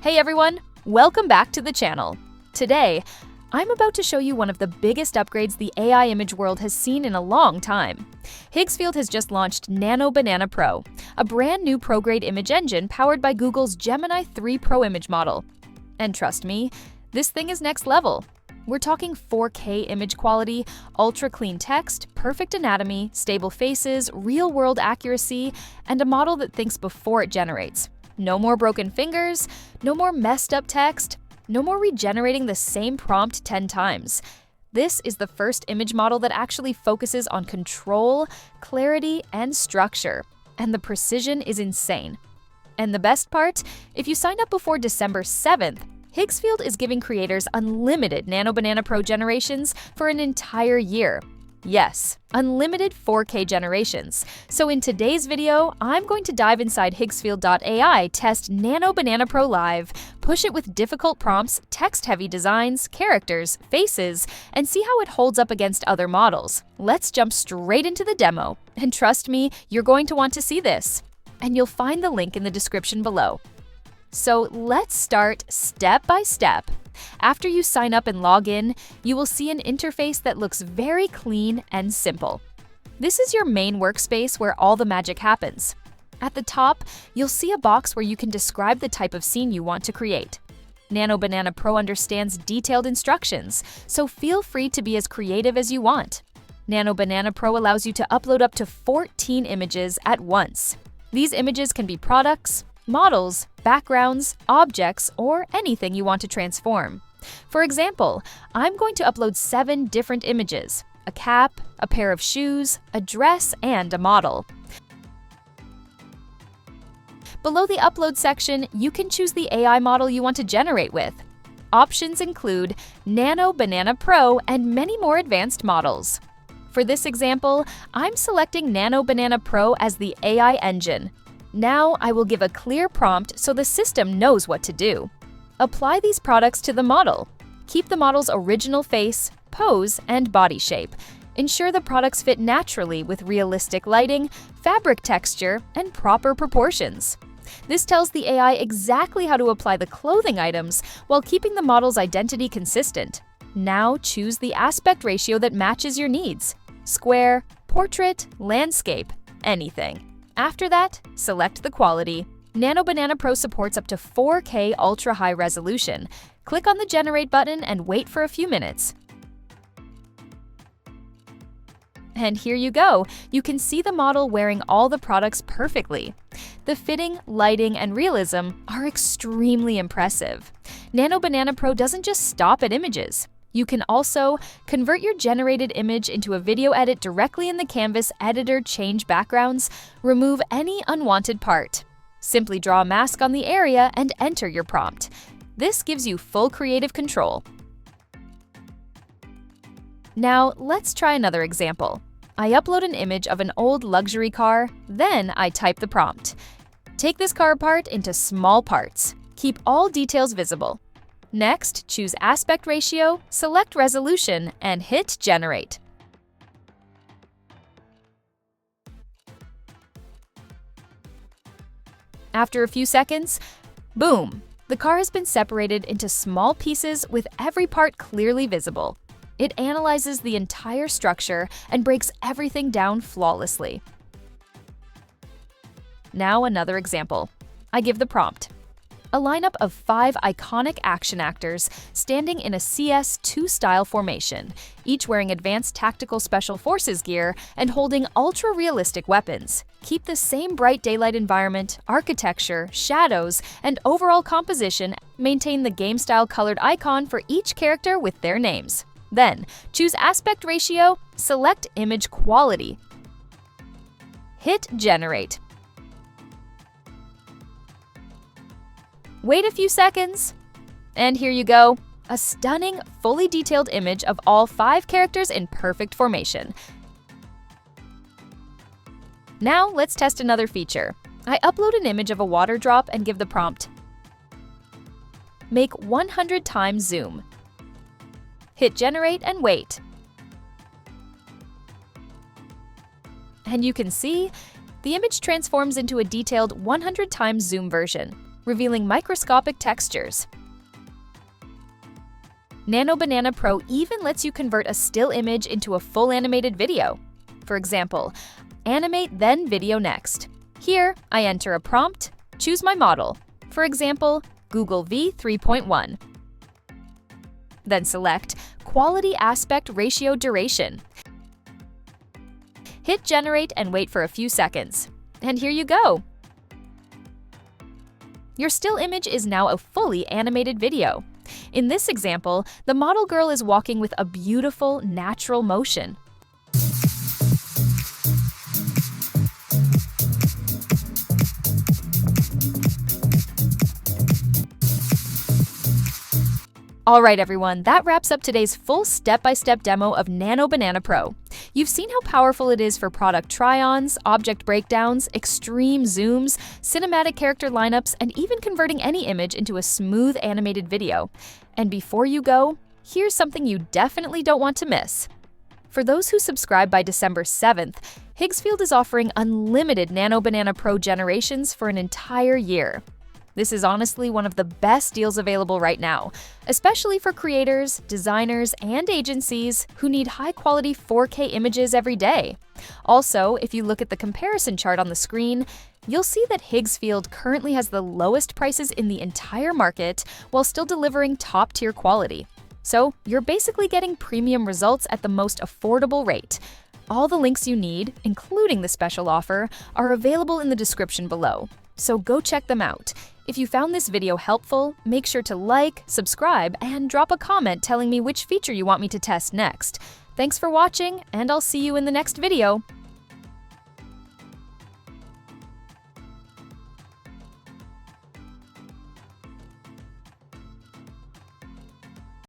Hey everyone, welcome back to the channel. Today, I'm about to show you one of the biggest upgrades the AI image world has seen in a long time. Higgsfield has just launched Nano Banana Pro, a brand new pro-grade image engine powered by Google's Gemini 3 Pro image model. And trust me, this thing is next level. We're talking 4K image quality, ultra-clean text, perfect anatomy, stable faces, real-world accuracy, and a model that thinks before it generates. No more broken fingers, no more messed up text, no more regenerating the same prompt 10 times. This is the first image model that actually focuses on control, clarity, and structure. And the precision is insane. And the best part, if you sign up before December 7th, Higgsfield is giving creators unlimited Nano Banana Pro generations for an entire year. Yes, unlimited 4K generations. So in today's video, I'm going to dive inside Higgsfield.ai, test Nano Banana Pro live, push it with difficult prompts, text-heavy designs, characters, faces, and see how it holds up against other models. Let's jump straight into the demo. And trust me, you're going to want to see this. And you'll find the link in the description below. So let's start step by step. After you sign up and log in, you will see an interface that looks very clean and simple. This is your main workspace where all the magic happens. At the top, you'll see a box where you can describe the type of scene you want to create. Nano Banana Pro understands detailed instructions, so feel free to be as creative as you want. Nano Banana Pro allows you to upload up to 14 images at once. These images can be products, models, backgrounds, objects, or anything you want to transform. For example, I'm going to upload 7 different images: a cap, a pair of shoes, a dress, and a model. Below the upload section, you can choose the AI model you want to generate with. Options include Nano Banana Pro and many more advanced models. For this example, I'm selecting Nano Banana Pro as the AI engine. Now I will give a clear prompt so the system knows what to do. Apply these products to the model. Keep the model's original face, pose, and body shape. Ensure the products fit naturally with realistic lighting, fabric texture, and proper proportions. This tells the AI exactly how to apply the clothing items while keeping the model's identity consistent. Now choose the aspect ratio that matches your needs: square, portrait, landscape, anything. After that, select the quality. Nano Banana Pro supports up to 4K ultra-high resolution. Click on the Generate button and wait for a few minutes. And here you go. You can see the model wearing all the products perfectly. The fitting, lighting, and realism are extremely impressive. Nano Banana Pro doesn't just stop at images. You can also convert your generated image into a video edit directly in the Canvas editor, change backgrounds, remove any unwanted part. Simply draw a mask on the area and enter your prompt. This gives you full creative control. Now, let's try another example. I upload an image of an old luxury car, then I type the prompt. Take this car apart into small parts. Keep all details visible. Next, choose aspect ratio, select resolution, and hit generate. After a few seconds, boom! The car has been separated into small pieces with every part clearly visible. It analyzes the entire structure and breaks everything down flawlessly. Now another example. I give the prompt: a lineup of 5 iconic action actors standing in a CS2 style formation, each wearing advanced tactical special forces gear and holding ultra-realistic weapons. Keep the same bright daylight environment, architecture, shadows, and overall composition. Maintain the game-style colored icon for each character with their names. Then, choose aspect ratio, select image quality. Hit generate. Wait a few seconds, and here you go, a stunning, fully detailed image of all 5 characters in perfect formation. Now let's test another feature. I upload an image of a water drop and give the prompt: make 100 times zoom. Hit generate and wait. And you can see, the image transforms into a detailed 100 times zoom version. revealing microscopic textures. Nano Banana Pro even lets you convert a still image into a full animated video. For example, animate then video next. Here, I enter a prompt, choose my model, for example, Google V3.1. Then select Quality Aspect Ratio Duration. Hit generate and wait for a few seconds. And here you go! Your still image is now a fully animated video. In this example, the model girl is walking with a beautiful, natural motion. Alright everyone, that wraps up today's full step-by-step demo of Nano Banana Pro. You've seen how powerful it is for product try-ons, object breakdowns, extreme zooms, cinematic character lineups, and even converting any image into a smooth animated video. And before you go, here's something you definitely don't want to miss. For those who subscribe by December 7th, Higgsfield is offering unlimited Nano Banana Pro generations for an entire year. This is honestly one of the best deals available right now, especially for creators, designers, and agencies who need high-quality 4K images every day. Also, if you look at the comparison chart on the screen, you'll see that Higgsfield currently has the lowest prices in the entire market while still delivering top-tier quality. So, you're basically getting premium results at the most affordable rate. All the links you need, including the special offer, are available in the description below, so go check them out. If you found this video helpful, make sure to like, subscribe, and drop a comment telling me which feature you want me to test next. Thanks for watching, and I'll see you in the next video.